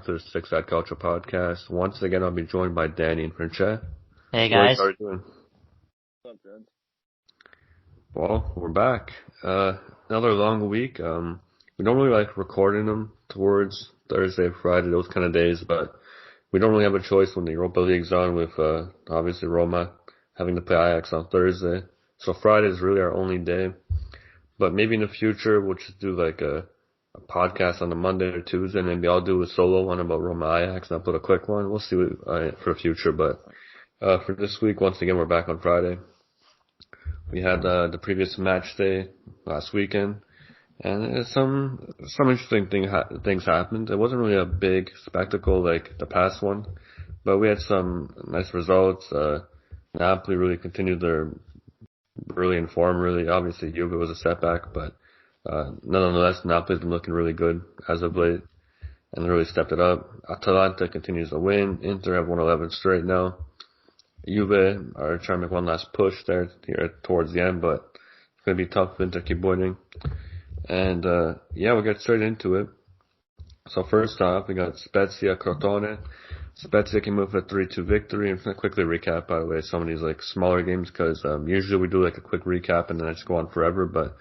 to the Six-Side Calcio podcast. Once again, I'll be joined by Danny and Francesca. Hey guys. How are you doing? What's up, Jen? Well, we're back. Another long week. We don't really like recording them towards Thursday, Friday, those kind of days, but we don't really have a choice when the Europa League's on with, obviously Roma having to play Ajax on Thursday. So Friday is really our only day. But maybe in the future, we'll just do like a podcast on a Monday or Tuesday, and maybe I'll do a solo one about Roma-Ajax, and I'll put a quick one. We'll see for the future, but for this week, once again, we're back on Friday. We had the previous match day last weekend, and some interesting things happened. It wasn't really a big spectacle like the past one, but we had some nice results. Napoli really continued their brilliant form, really. Obviously, Juve was a setback, but nonetheless, Napoli's been looking really good as of late, and they really stepped it up. Atalanta continues to win. Inter have won 11 straight now. Juve are trying to make one last push there here towards the end, but it's going to be tough. Inter keep winning. And, we'll get straight into it. So first off, we got Spezia-Crotone. Spezia came with a 3-2 victory. I'm going to quickly recap, by the way, some of these like smaller games, because usually we do like a quick recap and then I just go on forever, but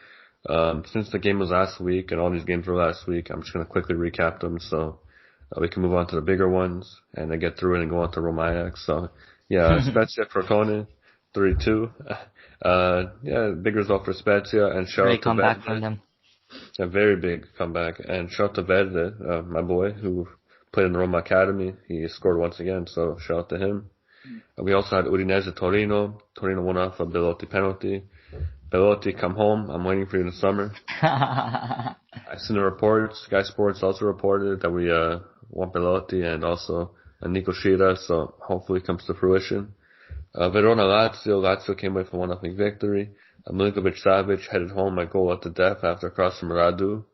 since the game was last week and all these games were last week, I'm just going to quickly recap them so we can move on to the bigger ones and then get through it and go on to Roma-Ajax. So, yeah, Spezia-Crotone, 3-2. Big result for Spezia, and shout out to comeback Verde. from them. A very big comeback, and shout out to Verde, my boy, who played in the Roma Academy. He scored once again, so shout out to him. We also had Udinese-Torino. Torino won off a Belotti penalty. Belotti, come home. I'm waiting for you in the summer. I've seen the reports. Sky Sports also reported that we want Belotti and also Nico Shira, so hopefully it comes to fruition. Verona-Lazio. Lazio came away from 1-0 victory. Milinkovic-Savic headed home a goal at the death after a cross from Radu.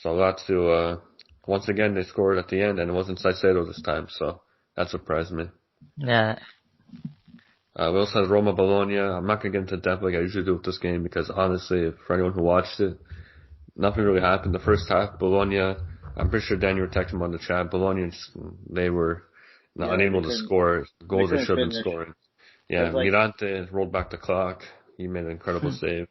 So Lazio, once again, they scored at the end, and it wasn't Caicedo this time, so that surprised me. Yeah. We also had Roma-Bologna. I'm not going to get into depth like I usually do with this game because honestly, for anyone who watched it, nothing really happened. The first half, Bologna, I'm pretty sure Dan, you were texting them on the chat, Bologna, they were unable to score goals they should have been scoring. Yeah, Mirante rolled back the clock. He made an incredible save.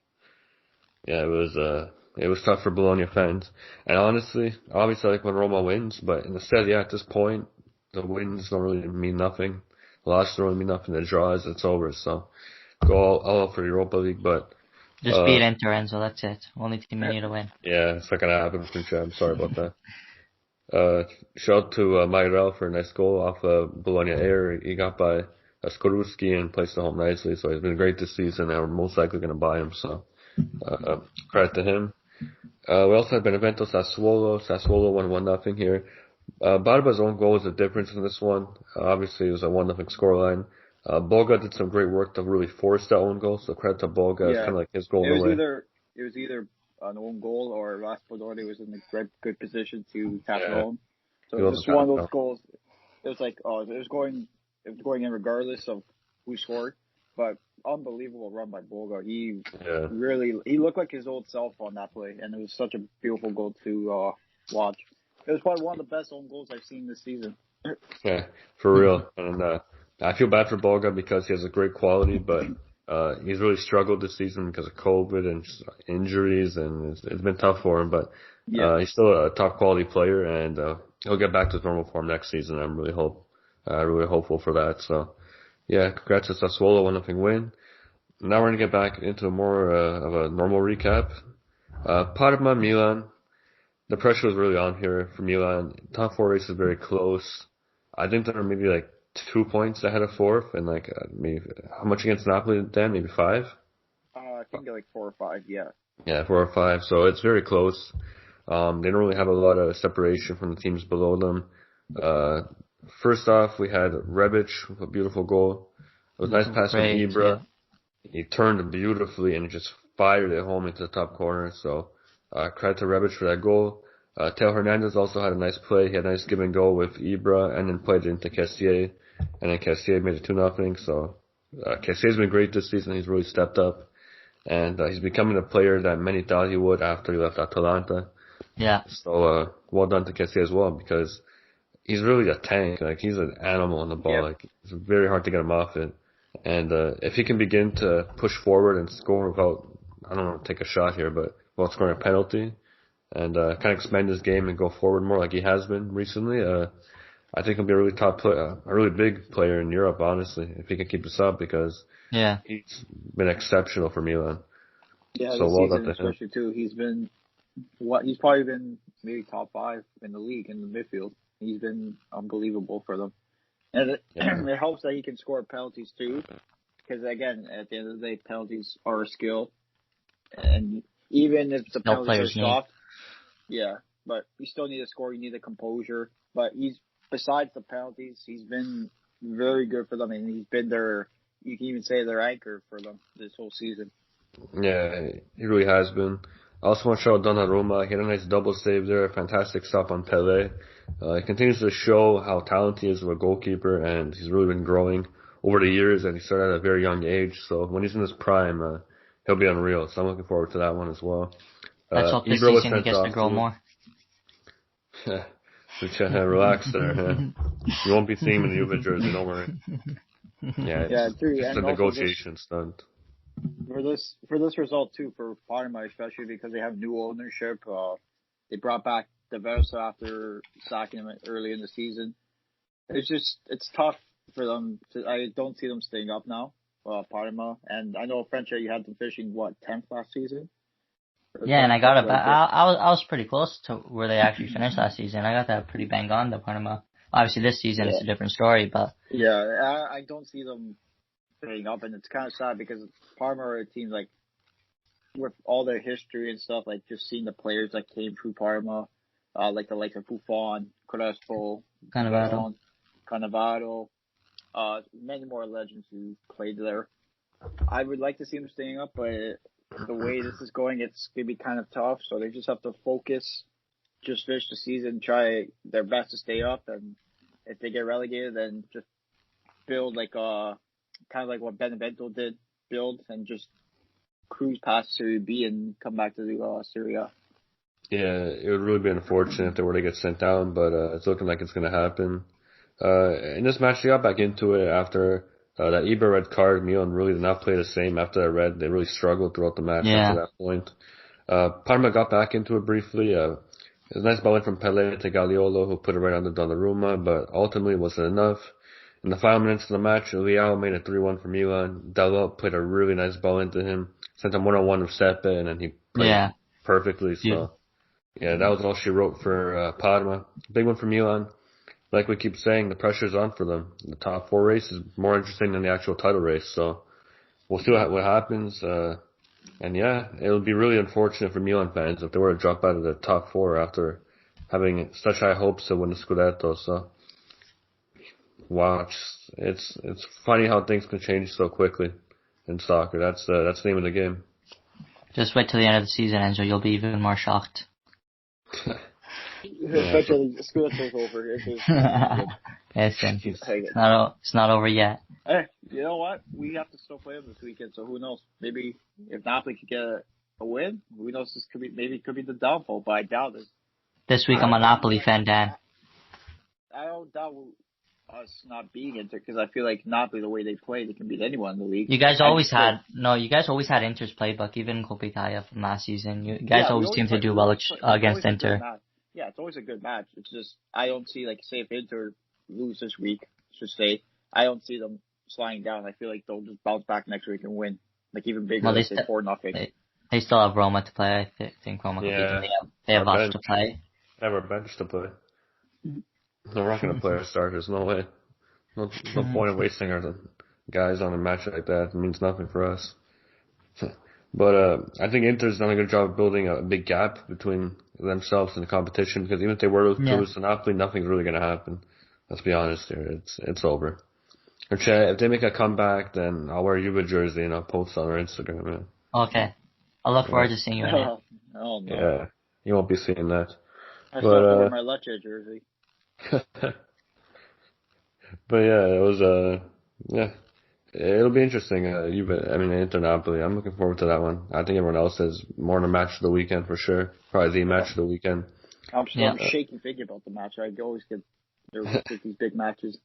Yeah, it was tough for Bologna fans. And honestly, obviously I like when Roma wins, but instead, at this point, the wins don't really mean nothing. The losses don't really mean nothing. The draws, it's over. So go all out for Europa League, but just beat Inter, Enzo, that's it. Only team you need to win. Yeah, it's not gonna happen for sure. I'm sorry about that. Shout out to Mairel for a nice goal off Bologna air. He got by Skorupski and placed it home nicely, so he's been great this season, and we're most likely going to buy him, so credit to him. We also had Benevento-Sassuolo. Sassuolo won 1-0 here. Barba's own goal was the difference in this one. Obviously, it was a 1-0 scoreline. Boga did some great work to really force that own goal, so credit to Boga. It's kind of like his goal in a way. It was either an own goal or Raspadori was in a good position to tap it home. So it was just one of those goals. It was like, it was going in regardless of who scored, but unbelievable run by Boga. He looked like his old self on that play, and it was such a beautiful goal to watch. It was probably one of the best own goals I've seen this season. Yeah, for real. And I feel bad for Boga because he has a great quality, but he's really struggled this season because of COVID and injuries, and it's been tough for him, but he's still a top quality player, and he'll get back to his normal form next season. I'm really hopeful for that. So, congrats to Sassuolo, 1-0 win. Now we're going to get back into more of a normal recap. Parma-Milan. The pressure was really on here for Milan. Top four race is very close. I think they're maybe like 2 points ahead of fourth, and like maybe how much against Napoli, Dan? Maybe 5? I think like 4 or 5. Yeah. Yeah, 4 or 5. So it's very close. They don't really have a lot of separation from the teams below them. First off, we had Rebic with a beautiful goal. It was a nice pass from Ibra. Yeah. He turned beautifully and just fired it home into the top corner. So credit to Rebic for that goal. Teo Hernandez also had a nice play. He had a nice give and go with Ibra and then played it into Kessié. And then Kessié made it 2-0. So Kessié's been great this season. He's really stepped up. And he's becoming a player that many thought he would after he left Atalanta. Yeah. So well done to Kessié as well, because he's really a tank. Like, he's an animal on the ball. Yep. Like, it's very hard to get him off it. And if he can begin to push forward and score without, I don't want to take a shot here, but without scoring a penalty, and kind of expand his game and go forward more like he has been recently, I think he'll be a really a really big player in Europe, honestly, if he can keep this up, because he's been exceptional for Milan. Yeah, so this well season especially too. He's probably been maybe top 5 in the league in the midfield. He's been unbelievable for them. And it helps that he can score penalties too, because again, at the end of the day, penalties are a skill, and even if the penalties are soft, but you still need to score. You need the composure. But besides the penalties, he's been very good for them, and he's been you can even say their anchor for them this whole season. Yeah, he really has been. I also want to shout out Donnarumma. He had a nice double save there, a fantastic stop on Pelé. He continues to show how talented he is of a goalkeeper, and he's really been growing over the years, and he started at a very young age. So when he's in his prime, he'll be unreal. So I'm looking forward to that one as well. Let's hope this season he gets to grow more. Relax there. You won't be seeing him in the Juve jersey, don't worry. It's just a negotiation stunt. For this result too, for Parma especially, because they have new ownership. They brought back De Versa after sacking him early in the season. It's tough for them. I don't see them staying up now, Parma. And I know, French, you had them finishing 10th last season. Yeah, and I got it back. I was pretty close to where they actually finished last season. I got that pretty bang on, the Parma. Obviously, this season it's a different story, but I don't see them staying up, and it's kind of sad because Parma are a team like with all their history and stuff. Like, just seeing the players that came through Parma, like the likes of Buffon, Crespo, Cannavaro, many more legends who played there. I would like to see them staying up, but the way this is going, it's going to be kind of tough. So they just have to focus, just finish the season, try their best to stay up. And if they get relegated, then just build kind of like what Benevento did, build and just cruise past Serie B and come back to the Serie A. Yeah, it would really be unfortunate if they were to get sent down, but it's looking like it's going to happen. In this match, they got back into it after that Ibra red card. Milan really did not play the same after that red. They really struggled throughout the match after that point. Parma got back into it briefly. It was a nice ball in from Pelé to Gagliolo, who put it right under Donnarumma, but ultimately it wasn't enough. In the final minutes of the match, Leao made it 3-1 for Milan. Dalot played a really nice ball into him, sent him 1-on-1 with Sepe, and then he played perfectly. So, that was all she wrote for Parma. Big one for Milan. Like we keep saying, the pressure's on for them. The top 4 race is more interesting than the actual title race. So we'll see what happens. And it'll be really unfortunate for Milan fans if they were to drop out of the top 4 after having such high hopes to win the Scudetto. So watch. It's funny how things can change so quickly in soccer. That's the name of the game. Just wait till the end of the season, Enzo. You'll be even more shocked. Especially the Scudetto's over. It's not over yet. Hey, you know what? We have to still play them this weekend, so who knows? Maybe if Napoli could get a win, who knows? This could be the downfall, but I doubt it. This week I'm a Napoli fan, Dan. I don't doubt us not being Inter, because I feel like Napoli, the way they play, they can beat anyone in the league. You guys always had Inter's playbook, even in Coppa Italia from last season. You guys always seem to do well against Inter. Yeah, it's always a good match. It's just, I don't see, say if Inter lose this week, I don't see them sliding down. I feel like they'll just bounce back next week and win. Even bigger than 4-0. They still have Roma to play. I think Roma could beat them. They have lots to play. They have our bench to play. They're not going to play our starters. No way. No point in wasting our guys on a match like that. It means nothing for us. But I think Inter's done a good job of building a big gap between themselves and the competition, because even if they were to lose to Napoli, nothing's really going to happen. Let's be honest here. It's over. If they make a comeback, then I'll wear a Juve jersey and I'll post on our Instagram. Man. Okay. I'll look forward to seeing you in it. Oh, no. Yeah, you won't be seeing that. I still wear my Lecce jersey. But it was it'll be interesting. Inter-Napoli. I'm looking forward to that one. I think everyone else has more than a match of the weekend for sure. Probably the match of the weekend. I'm shaking thinking about the match. I always get with these big matches.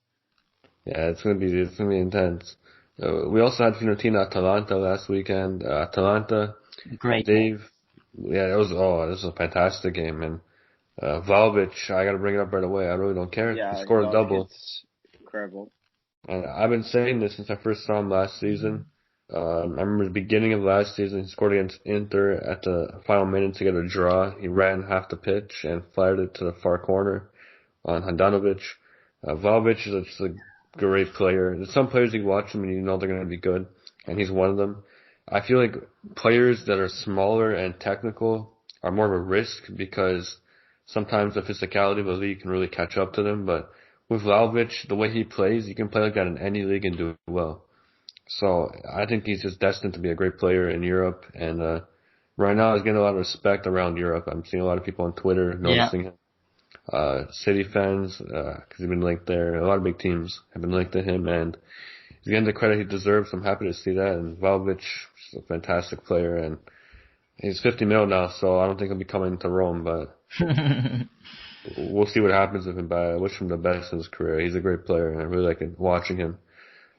Yeah, it's gonna be intense. We also had Fiorentina-Atalanta last weekend. Atalanta, Great. Yeah, it was a fantastic game, and Vlahovic, I gotta bring it up right away. I really don't care. Yeah, He scored a double. It's incredible. And I've been saying this since I first saw him last season. I remember the beginning of last season, he scored against Inter at the final minute to get a draw. He ran half the pitch and fired it to the far corner on Handanovic. Vlahovic is just a great player. There's some players you watch them and you know they're going to be good, and he's one of them. I feel like players that are smaller and technical are more of a risk because sometimes the physicality of the league can really catch up to them, but with Vlahovic, the way he plays, you can play like that in any league and do well. So I think he's just destined to be a great player in Europe, and right now he's getting a lot of respect around Europe. I'm seeing a lot of people on Twitter noticing him. City fans, because he's been linked there. A lot of big teams have been linked to him, and he's getting the credit he deserves. I'm happy to see that. And Vlahovic is a fantastic player, and he's 50 mil now, so I don't think he'll be coming to Rome, but we'll see what happens with him. But I wish him the best in his career. He's a great player, and I really like watching him.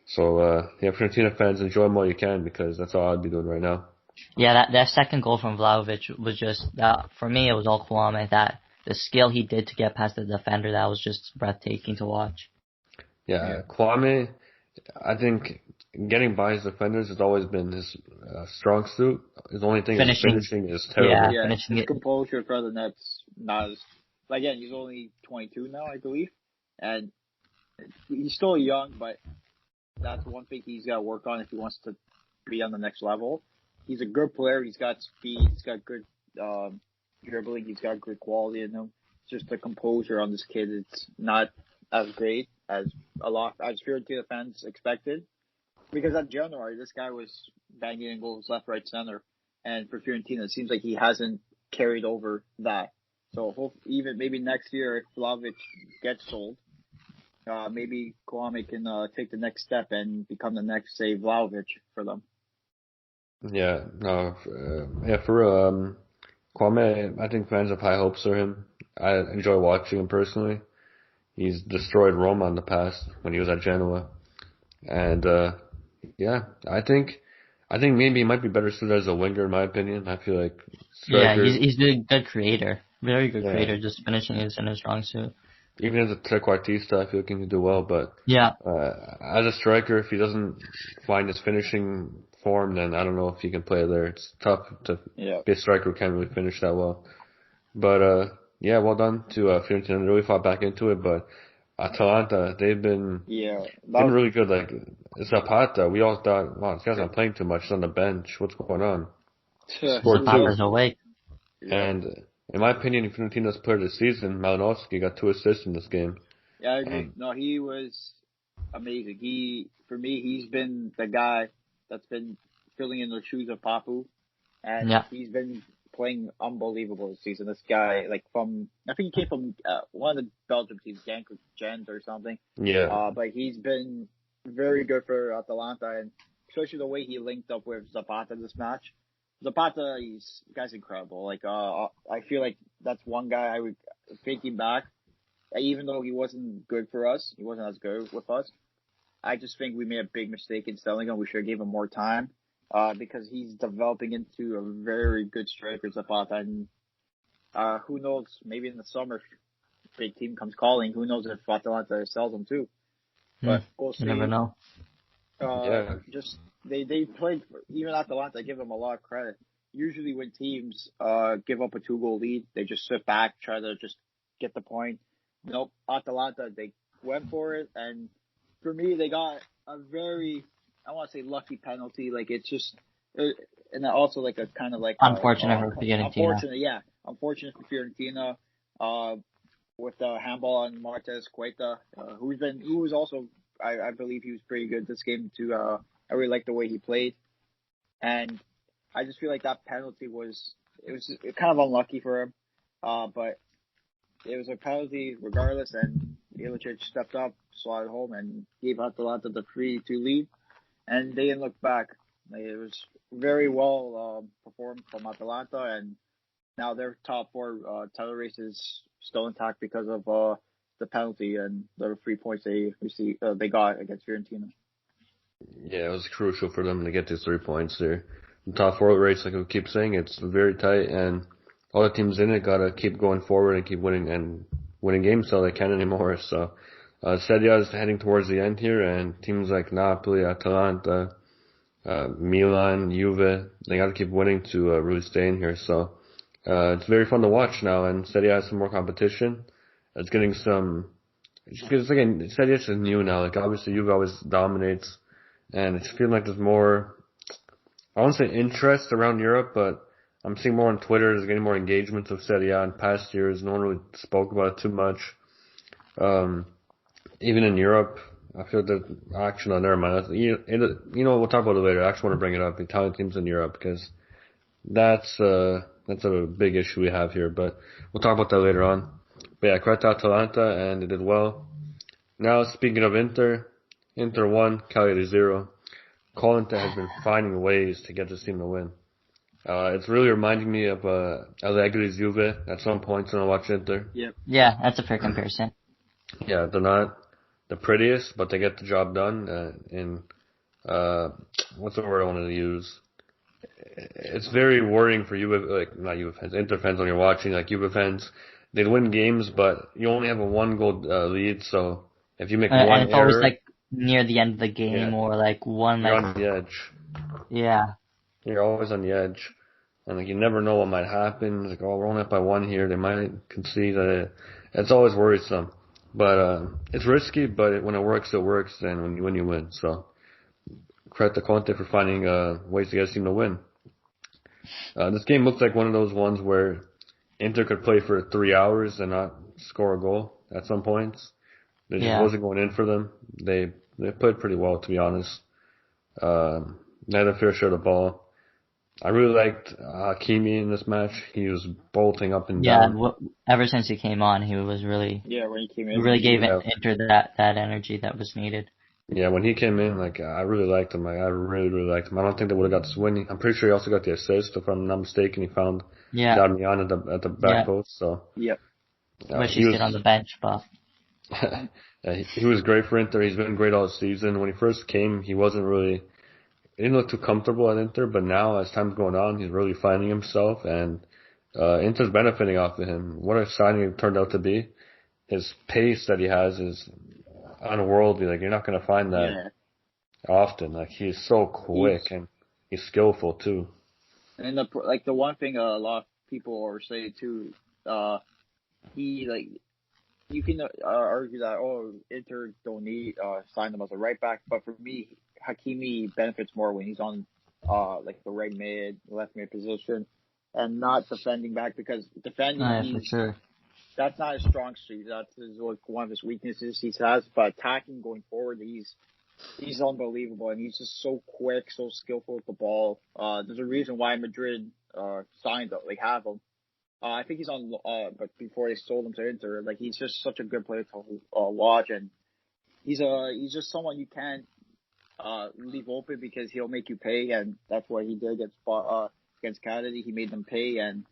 So, Fiorentina fans, enjoy him while you can, because that's all I'd be doing right now. Yeah, that second goal from Vlahovic was just, for me, it was all Kwame. The skill he did to get past the defender, that was just breathtaking to watch. Yeah, Kwame, I think getting by his defenders has always been his strong suit. His only thing is finishing is terrible. Yeah, his composure for the net's not as... Again, he's only 22 now, I believe. And he's still young, but that's one thing he's got to work on if he wants to be on the next level. He's a good player. He's got speed. He's got good dribbling. He's got good quality in him. It's just the composure on this kid. It's not as great as Fiorentina fans expected. Because at January, this guy was banging in goals left, right, center. And for Fiorentina, it seems like he hasn't carried over that. So even maybe next year, if Vlahovic gets sold, maybe Kwame can take the next step and become the next, say, Vlahovic for them. Yeah, no, for real. Kwame, I think fans have high hopes for him. I enjoy watching him personally. He's destroyed Roma in the past when he was at Genoa, and yeah, I think maybe he might be better suited as a winger, in my opinion. I feel like striker, yeah, he's a good creator, very good creator. Just finishing is in his strong suit. Even as a trequartista, I feel like he can do well, but as a striker, if he doesn't find his finishing form, then I don't know if he can play there. It's tough to be a striker who can't really finish that well. But yeah, well done to Fiorentina. They really fought back into it, but Atalanta, they've been really good. Like Zapata, we all thought, wow, this guy's not playing too much. He's on the bench. What's going on? Zapata's awake. And in my opinion, Fiorentina's player of the season, Malinowski, got 2 assists in this game. Yeah, I agree. No, he was amazing. For me, he's been the guy that's been filling in the shoes of Papu, and he's been playing unbelievable this season. This guy, I think he came from one of the Belgium teams, Gent or something. Yeah. But he's been very good for Atalanta, and especially the way he linked up with Zapata this match. Zapata, the guy's incredible. I feel like that's one guy I would thinking back, even though he wasn't good for us, he wasn't as good with us. I just think we made a big mistake in selling him. We should have gave him more time, because he's developing into a very good striker, Zapata. And who knows? Maybe in the summer, if a big team comes calling, who knows if Atalanta sells him too? But we'll see. You never know. They played, even Atalanta, I give them a lot of credit. Usually when teams give up a 2-goal lead, they just sit back, try to just get the point. Nope, Atalanta, they went for it, and for me, they got a very, I want to say lucky penalty. It's just, and also a kind of unfortunate for Fiorentina. Unfortunate for Fiorentina. With the handball on Martes Cueta, who was also, I believe he was pretty good this game too. I really like the way he played, and I just feel like that penalty was kind of unlucky for him, but it was a penalty regardless, and Ilicic stepped up, slotted home, and gave Atalanta the 3-2 lead, and they didn't look back. It was very well performed from Atalanta, and now their top 4 title race is still intact because of the penalty and the 3 points they got against Fiorentina. Yeah, it was crucial for them to get these 3 points there. The top four race, like we keep saying, it's very tight, and all the teams in it gotta keep going forward and keep winning games till they can anymore. So, Serie A is heading towards the end here, and teams like Napoli, Atalanta, Milan, Juve, they gotta keep winning to really stay in here. So, it's very fun to watch now, and Serie A has some more competition. It's getting because again, Serie A is new now. Like obviously, Juve always dominates, and it's feeling like there's more. I won't say interest around Europe, but I'm seeing more on Twitter. There's getting more engagement of Serie A in past years. No one really spoke about it too much. Even in Europe, I feel that actually, no, never mind. We'll talk about it later. I actually want to bring it up. Italian teams in Europe, because that's a big issue we have here. But we'll talk about that later on. But yeah, credit to Atalanta, and they did well. Now, speaking of Inter won, Cagliari 0. Conte has been finding ways to get this team to win. It's really reminding me of Allegri's Juve at some points when I watch Inter. Yep. Yeah, that's a fair comparison. Yeah, they're not the prettiest, but they get the job done. What's the word I wanted to use? It's very worrying for not Juve fans, Inter fans when you're watching. Like Juve fans, they win games, but you only have a 1-goal lead. So if you make one and it's error, always like near the end of the game, or like one. You're on the edge. Yeah. You're always on the edge, and like you never know what might happen. Like, we're only up by 1 here. They might concede. It's always worrisome, but it's risky. But when it works, it works. And when you win. So credit to Conte for finding ways to get his team to win. This game looks like one of those ones where Inter could play for 3 hours and not score a goal at some points. It just wasn't going in for them. They played pretty well, to be honest. They had a fair share of the ball. I really liked Hakimi in this match. He was bolting up and down. Yeah, ever since he came on, he was really... Yeah, when he came in. He really gave Inter that energy that was needed. Yeah, when he came in, I really liked him. I really, really liked him. I don't think they would have got this win. I'm pretty sure he also got the assist, if I'm not mistaken. He found Darmian at the back post. So yep. Wish he stayed on the bench, but... he was great for Inter. He's been great all season. When he first came, he didn't look too comfortable at Inter, but now as time's going on, he's really finding himself, and Inter's benefiting off of him. What a signing it turned out to be. His pace that he has is unworldly. Like, you're not going to find that often. Like, he's so quick, and he's skillful too. And the one thing a lot of people are saying too, you can argue that Inter don't need sign him as a right back, but for me, Hakimi benefits more when he's on the right mid, left mid position, and not defending back, because defending for sure. That's not his strong suit. That's one of his weaknesses he has. But attacking going forward, he's unbelievable, and he's just so quick, so skillful with the ball. There's a reason why Madrid signed him. They have him. I think he's on, but before they sold him to Inter, he's just such a good player to watch, and he's just someone you can't leave open, because he'll make you pay, and that's what he did against Cagliari. He made them pay, and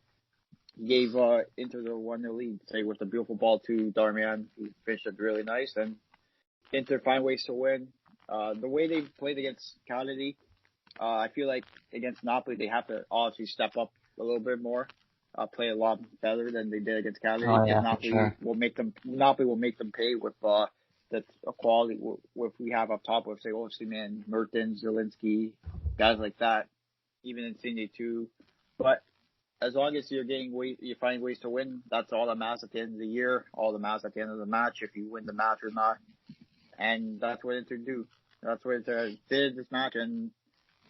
he gave Inter the 1-0 lead. Say, with a beautiful ball to Darmian, he finished it really nice, and Inter find ways to win. The way they played against Cagliari, I feel like against Napoli they have to obviously step up a little bit more. Play a lot better than they did against Cagliari. Napoli will make them pay with the quality we have up top with, say, Osimhen, Mertens, Zielinski, guys like that, even Insigne too. But as long as you find ways to win, that's all that matters at the end of the year, all that matters at the end of the match, if you win the match or not. And that's what Inter do. That's what Inter did this match, and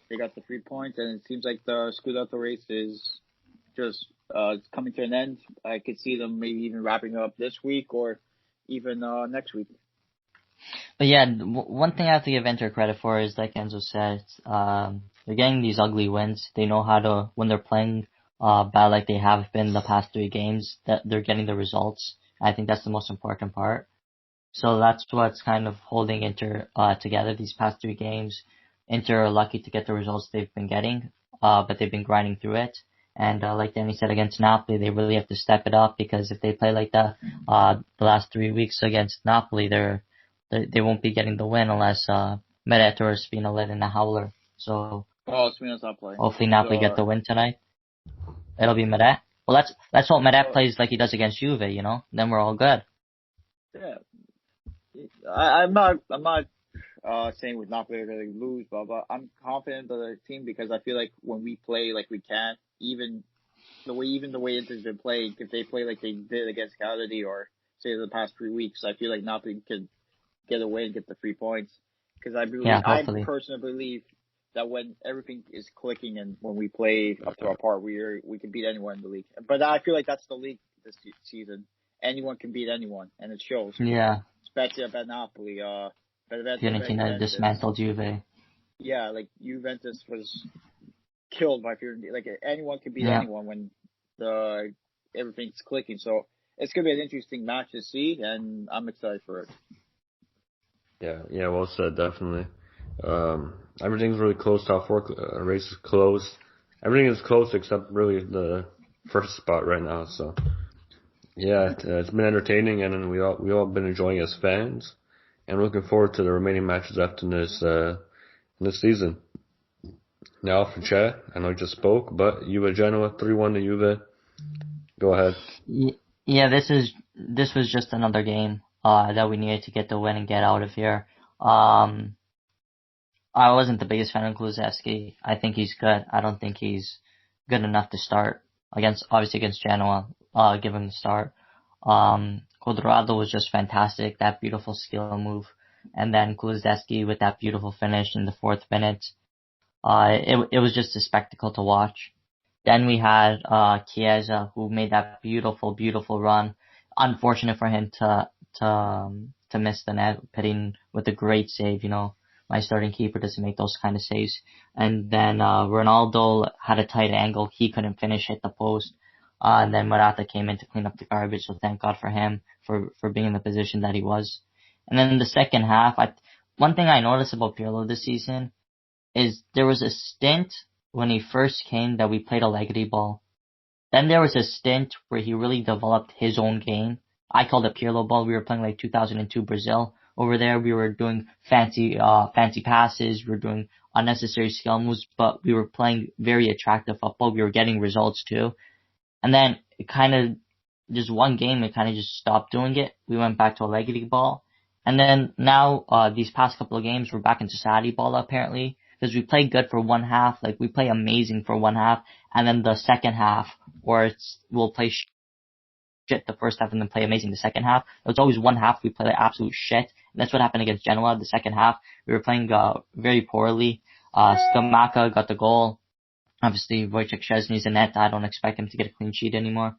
they got the 3 points, and it seems like the Scudetto race is just coming to an end. I could see them maybe even wrapping up this week or even next week. But yeah, one thing I have to give Inter credit for is, like Enzo said, they're getting these ugly wins. They know how to, when they're playing bad like they have been the past 3 games, that they're getting the results. I think that's the most important part. So that's what's kind of holding Inter together these past 3 games. Inter are lucky to get the results they've been getting, but they've been grinding through it. And like Danny said, against Napoli, they really have to step it up, because if they play like that the last 3 weeks against Napoli, they won't be getting the win unless Meret or Spina let in a howler. So Spina's not playing. Hopefully Napoli get the win tonight. It'll be Meret. Well, let's hope Meret plays like he does against Juve. Then we're all good. Yeah, I'm not saying with Napoli they're going to lose, but I'm confident of the team, because I feel like when we play like we can, even the way Inter's been playing, if they play like they did against Cagliari or say the past 3 weeks, I feel like Napoli could get away and get the 3 points. Because I personally believe that when everything is clicking and when we play up to our part, we can beat anyone in the league. But I feel like that's the league this season. Anyone can beat anyone, and it shows. Yeah. Spezia, Napoli, Fiorentina dismantled Juve. Yeah, like Juventus was killed by Fiorentina. Like anyone can beat anyone when everything's clicking. So it's gonna be an interesting match to see, and I'm excited for it. Yeah, well said, definitely. Everything's really close. Top four race is close. Everything is close except really the first spot right now. So yeah, it's been entertaining, and we all been enjoying as fans, and looking forward to the remaining matches after this season. Now for Che, I know you just spoke, but Juve-Genoa 3-1 to Juve. Go ahead. Yeah, this was just another game that we needed to get the win and get out of here. I wasn't the biggest fan of Kulusevski. I think he's good. I don't think he's good enough to start obviously against Genoa. Give him the start. Cuadrado was just fantastic. That beautiful skill move, and then Kulusevski with that beautiful finish in the 4th minute. It was just a spectacle to watch. Then we had Chiesa, who made that beautiful run. Unfortunate for him to miss the net, pitting with a great save. My starting keeper doesn't make those kind of saves. And then Ronaldo had a tight angle. He couldn't finish, hit the post. And then Morata came in to clean up the garbage, so thank God for him for being in the position that he was. And then in the second half, one thing I noticed about Pirlo this season is there was a stint when he first came that we played a Allegri ball. Then there was a stint where he really developed his own game. I called it Pirlo ball. We were playing like 2002 Brazil. Over there, we were doing fancy passes. We were doing unnecessary skill moves, but we were playing very attractive football. We were getting results too. And then it kind of, just one game, it kind of just stopped doing it. We went back to Allegri ball. And then now, these past couple of games, we're back into Sarri ball apparently. Because we play good for one half, like we play amazing for one half, and then the second half, we'll play shit the first half and then play amazing the second half. It's always one half we play like absolute shit, and that's what happened against Genoa. The second half, we were playing very poorly. Scamacca got the goal. Obviously, Wojciech Szczesny's in net. I don't expect him to get a clean sheet anymore.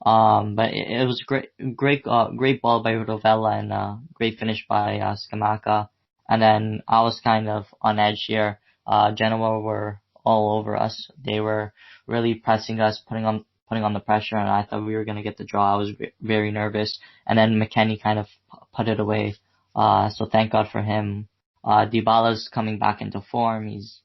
But it was great ball by Rovella and great finish by Scamacca. And then I was kind of on edge here. Genoa were all over us. They were really pressing us, putting on the pressure, and I thought we were going to get the draw. I was very nervous. And then McKennie kind of put it away. So thank God for him. Dybala's coming back into form. He's,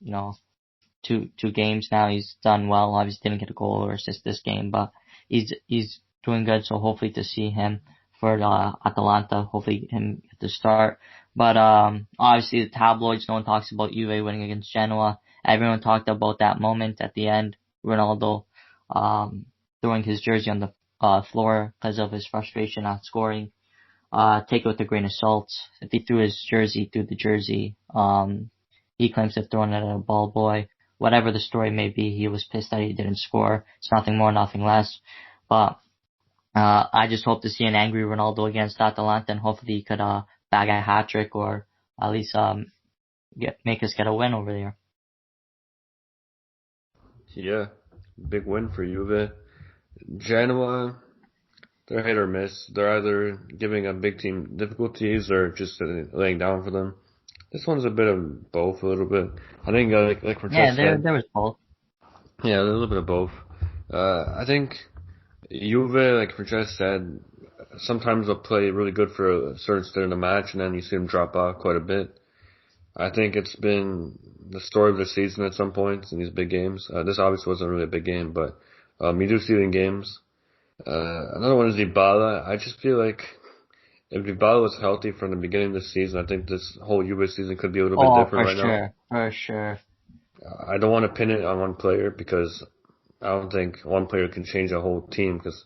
two games now. He's done well. Obviously didn't get a goal or assist this game, but he's doing good. So hopefully to see him for Atalanta, hopefully him at the start. But obviously the tabloids, no one talks about Juve winning against Genoa. Everyone talked about that moment at the end, Ronaldo throwing his jersey on the floor because of his frustration not scoring. Take it with a grain of salt. If he threw his jersey through the jersey, he claims to have thrown it at a ball boy. Whatever the story may be, he was pissed that he didn't score. It's nothing more, nothing less. But I just hope to see an angry Ronaldo against Atalanta, and hopefully he could bag a hat trick or at least make us get a win over there. Yeah, big win for Juve. Genoa, they're hit or miss. They're either giving a big team difficulties or just laying down for them. This one's a bit of both, a little bit. I think, like Francesco said, there was both. Yeah, a little bit of both. I think Juve, like Francesco said, sometimes they'll play really good for a certain stint in the match, and then you see them drop off quite a bit. I think it's been the story of the season at some points in these big games. This obviously wasn't really a big game, but You do see it in games. Another one is Dybala. I just feel like if Dybala was healthy from the beginning of the season, I think this whole Juve season could be a little bit different right now. For sure. I don't want to pin it on one player because I don't think one player can change a whole team because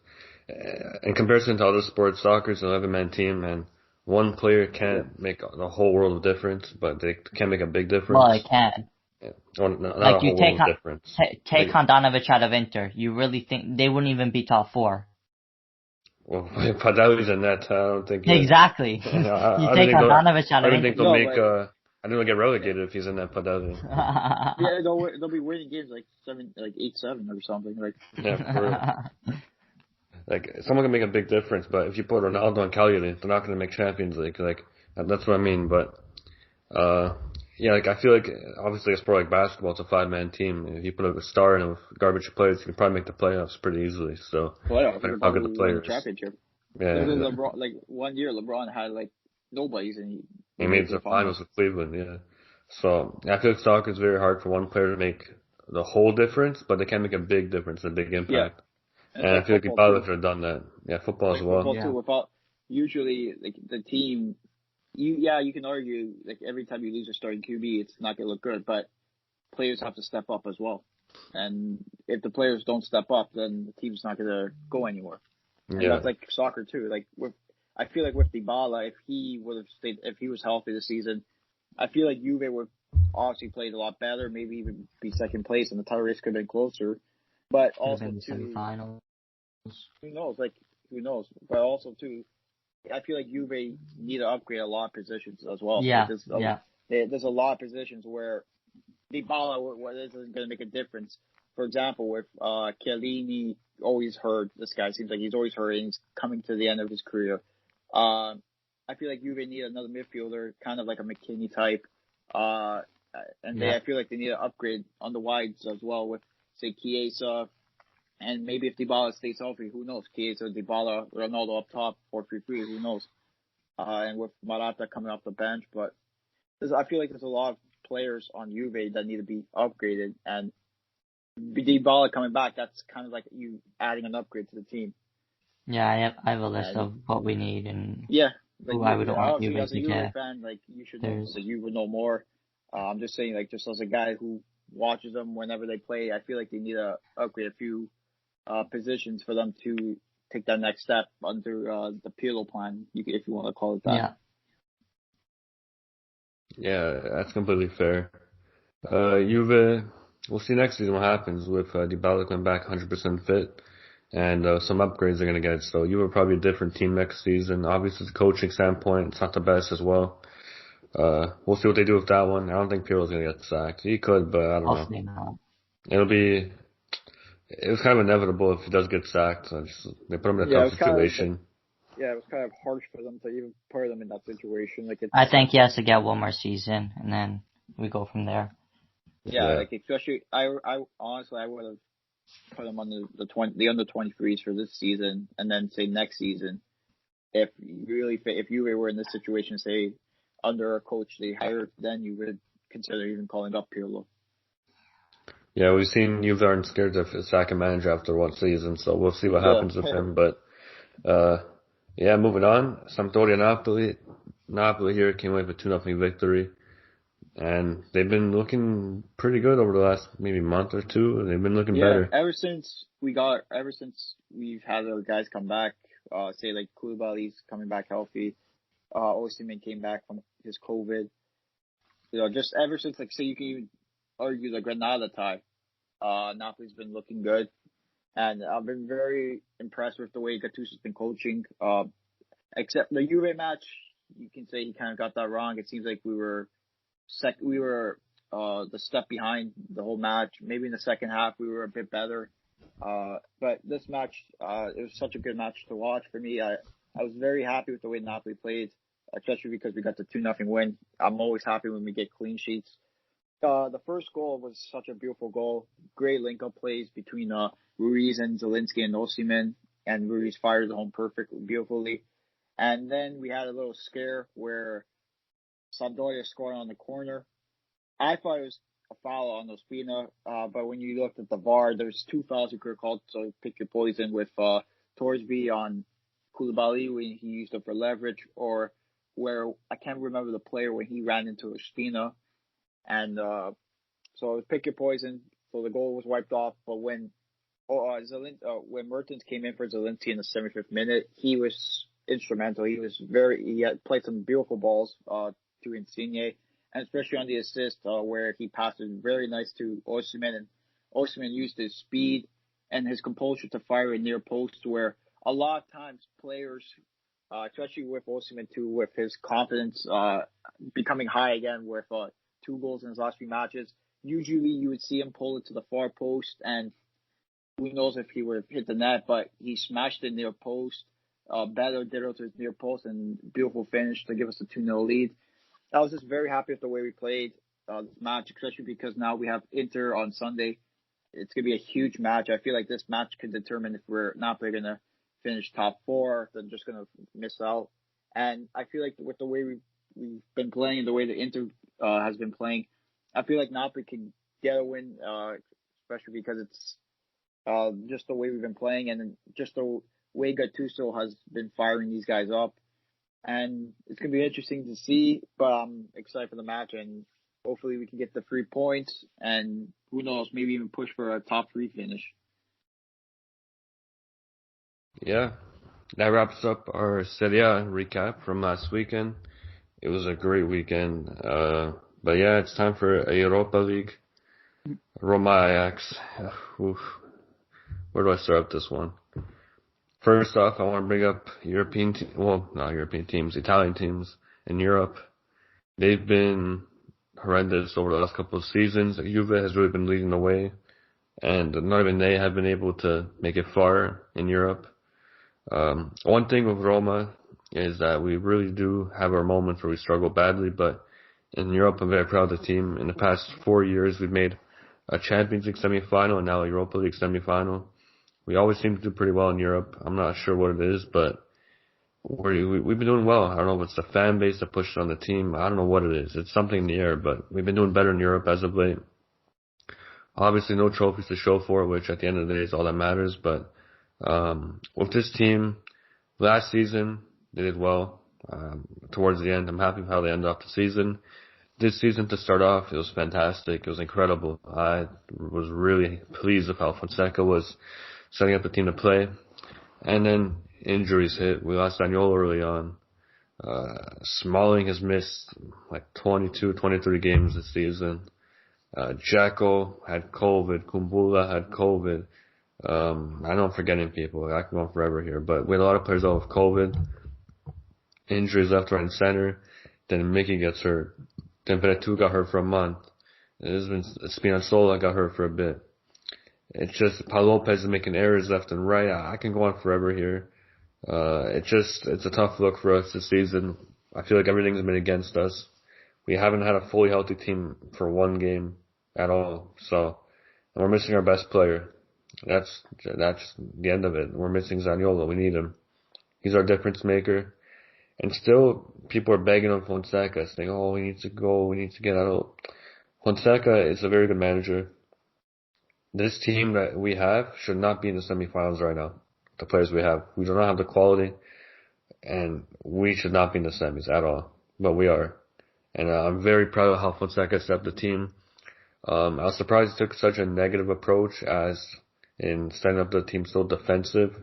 in comparison to other sports, soccer is an 11-man team and one player can't make the whole world of difference, but they can make a big difference. Well, it can. Yeah. Well, not like a whole world of difference. Take Handanovic out of Inter. You really think they wouldn't even be top 4? Well, Padali's in that. I don't think. Exactly. You take Handanovic out of Inter. I don't think they'll make. I think they'll get relegated if he's in that Padali. Yeah, they'll be winning games like 8-7 or something. Like yeah, for real. Like someone can make a big difference, but if you put Ronaldo and Cagliari, they're not going to make Champions League. Like that's what I mean. But yeah, like I feel like obviously a sport like basketball, it's a 5-man team. If you put a star in with garbage players, you can probably make the playoffs pretty easily. So playoffs, how good the players. Championship. Yeah. LeBron, like one year, LeBron had like nobody's, and he made the finals with Cleveland. Yeah. So I feel like soccer is very hard for one player to make the whole difference, but they can make a big difference, a big impact. Yeah. And I feel like Dybala should have done that. Yeah, football as well. Football too. Without usually like the team, you can argue like every time you lose a starting QB, it's not gonna look good. But players have to step up as well. And if the players don't step up, then the team's not gonna go anywhere. And that's like soccer too. Like I feel like with Dybala, if he was healthy this season, I feel like Juve would obviously played a lot better, maybe even be second place, and the title race could have been closer. But also too, who knows? Who knows? But also too, I feel like Juve need to upgrade a lot of positions as well. Yeah, there's a lot of positions where Dybala isn't going to make a difference. For example, with Chiellini, always hurt. This guy seems like he's always hurt, and he's coming to the end of his career. I feel like Juve need another midfielder, kind of like a McKinney type. I feel like they need to upgrade on the wides as well with, say, Chiesa, and maybe if Dybala stays healthy, who knows? Chiesa, Dybala, Ronaldo up top, 4-3-3, who knows? And with Morata coming off the bench, but I feel like there's a lot of players on Juve that need to be upgraded, and Dybala coming back, that's kind of like you adding an upgrade to the team. Yeah, I have a list of what we need and who I would want Juve as a to Juve get. fan, like you should know, so you would know more. I'm just saying, like just as a guy who watches them whenever they play, I feel like they need to upgrade a few positions for them to take that next step under the Pirlo plan, if you want to call it that. Yeah, that's completely fair. Juve, we'll see next season what happens with Dybala coming back 100% fit, and some upgrades they're going to get. So Juve probably a different team next season. Obviously, the coaching standpoint, it's not the best as well. We'll see what they do with that one. I don't think Pirlo's going to get sacked. He could, but I don't know. Hopefully not. It was kind of inevitable if he does get sacked. So they put him in a tough situation. It was kind of harsh for them to even put them in that situation. I think he has to get one more season, and then we go from there. Yeah. Like especially, I honestly I would have put him on the under 23s for this season, and then say next season, if you were in this situation, say under a coach they hired, then you would consider even calling up Pirlo. Yeah, we've seen Juve aren't scared to sack a manager after one season, so we'll see what happens with him. But moving on, Sampdoria-Napoli. Napoli here came away with a 2-0 victory, and they've been looking pretty good over the last maybe month or two. They've been looking better. Ever since we've had our guys come back, say like Koulibaly's coming back healthy, Osimhen came back from his COVID. Just ever since, like, say you can even argue the Granada tie, Napoli's been looking good, and I've been very impressed with the way Gattuso's been coaching. Except the Juve match, you can say he kind of got that wrong. It seems like we were the step behind the whole match. Maybe in the second half we were a bit better, but this match, it was such a good match to watch for me. I was very happy with the way Napoli played, especially because we got the 2-0 win. I'm always happy when we get clean sheets. The first goal was such a beautiful goal. Great link-up plays between Ruiz and Zielinski and Osimhen, and Ruiz fired it home beautifully. And then we had a little scare where Sampdoria scored on the corner. I thought a foul on Ospina, but when you looked at the VAR, there's 2 fouls that were called, so pick your poison with Torsby on Koulibaly when he used it for leverage, or where I can't remember the player when he ran into Ospina, and so it was pick your poison. So the goal was wiped off, but when Mertens came in for Zelinski in the 75th minute, he was instrumental. He had played some beautiful balls to Insigne, and especially on the assist where he passed it very nice to Osimhen, and Osimhen used his speed and his composure to fire a near post, where a lot of times players, especially with Osimhen too, with his confidence becoming high again with 2 goals in his last 3 matches, usually you would see him pull it to the far post, and who knows if he would have hit the net, but he smashed it near post. Better did it to his near post, and beautiful finish to give us a 2-0 lead. I was just very happy with the way we played this match, especially because now we have Inter on Sunday. It's going to be a huge match. I feel like this match could determine if we're going to finish top 4, then just going to miss out. And I feel like with the way we've been playing and the way the Inter has been playing, I feel like Napoli can get a win, especially because it's just the way we've been playing and just the way Gattuso has been firing these guys up. And it's going to be interesting to see, but I'm excited for the match, and hopefully we can get the 3 points, and who knows, maybe even push for a top 3 finish. Yeah, that wraps up our Serie A recap from last weekend. It was a great weekend. But yeah, it's time for a Europa League. Roma-Ajax. Where do I start up this one? First off, I want to bring up Italian teams in Europe. They've been horrendous over the last couple of seasons. Juve has really been leading the way, and not even they have been able to make it far in Europe. One thing with Roma is that we really do have our moments where we struggle badly, but in Europe, I'm very proud of the team. In the past 4 years, we've made a Champions League semi-final and now a Europa League semi-final. We always seem to do pretty well in Europe. I'm not sure what it is, but we've been doing well. I don't know if it's the fan base that pushed on the team. I don't know what it is. It's something in the air, but we've been doing better in Europe as of late. Obviously, no trophies to show for it, which at the end of the day is all that matters. But with this team, last season, they did well. Towards the end, I'm happy with how they ended off the season. This season, to start off, it was fantastic. It was incredible. I was really pleased with how Fonseca was setting up the team to play. And then injuries hit. We lost Zaniolo early on. Smalling has missed like 22, 23 games this season. Dzeko had COVID. Kumbula had COVID. I know I'm forgetting people. I can go on forever here. But we had a lot of players out with COVID. Injuries left, right, and center. Then Mickey gets hurt. Then Veretout got hurt for a month. Spinazzola got hurt for a bit. It's just Paul Lopez is making errors left and right. I can go on forever here. It's a tough look for us this season. I feel like everything's been against us. We haven't had a fully healthy team for one game at all. And we're missing our best player. That's the end of it. We're missing Zaniolo. We need him. He's our difference maker. And still, people are begging on Fonseca, saying, "Oh, we need to go. We need to get out." Fonseca is a very good manager. This team that we have should not be in the semifinals right now. The players we have, we do not have the quality, and we should not be in the semis at all. But we are, and I'm very proud of how Fonseca set up the team. I was surprised he took such a negative approach as in setting up the team so defensive.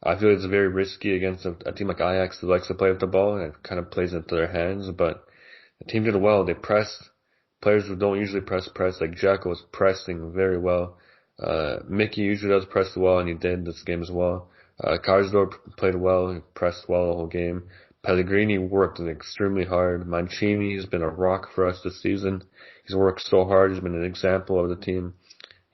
I feel it's very risky against a team like Ajax who likes to play with the ball and it kind of plays into their hands. But the team did well. They pressed. Players who don't usually press, like Dzeko was pressing very well. Mickey usually does press well, and he did this game as well. Karsdorp played well. He pressed well the whole game. Pellegrini worked extremely hard. Mancini has been a rock for us this season. He's worked so hard. He's been an example of the team.